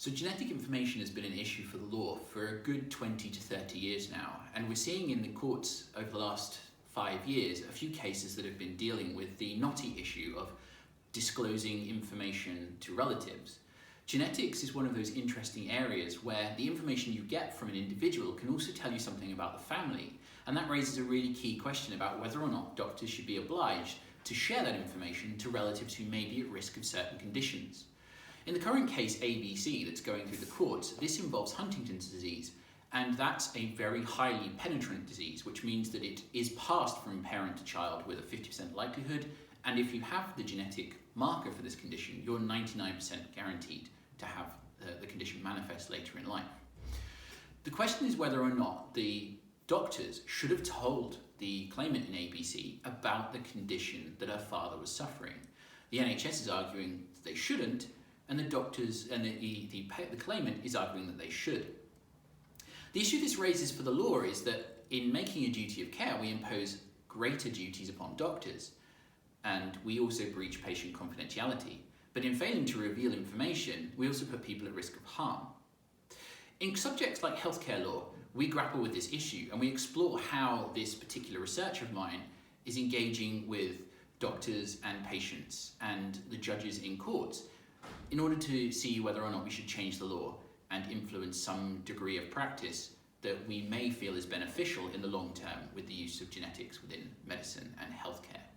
So genetic information has been an issue for the law for a good 20 to 30 years now, and we're seeing in the courts over the last 5 years a few cases that have been dealing with the knotty issue of disclosing information to relatives. Genetics is one of those interesting areas where the information you get from an individual can also tell you something about the family, and that raises a really key question about whether or not doctors should be obliged to share that information to relatives who may be at risk of certain conditions. In the current case ABC that's going through the courts, this involves Huntington's disease, and that's a very highly penetrant disease, which means that it is passed from parent to child with a 50% likelihood, and if you have the genetic marker for this condition, you're 99% guaranteed to have the condition manifest later in life. The question is whether or not the doctors should have told the claimant in ABC about the condition that her father was suffering. The NHS is arguing that they shouldn't, and the doctors and the claimant is arguing that they should. The issue this raises for the law is that in making a duty of care, we impose greater duties upon doctors, and we also breach patient confidentiality. But in failing to reveal information, we also put people at risk of harm. In subjects like healthcare law, we grapple with this issue and we explore how this particular research of mine is engaging with doctors and patients and the judges in courts in order to see whether or not we should change the law and influence some degree of practice that we may feel is beneficial in the long term with the use of genetics within medicine and healthcare.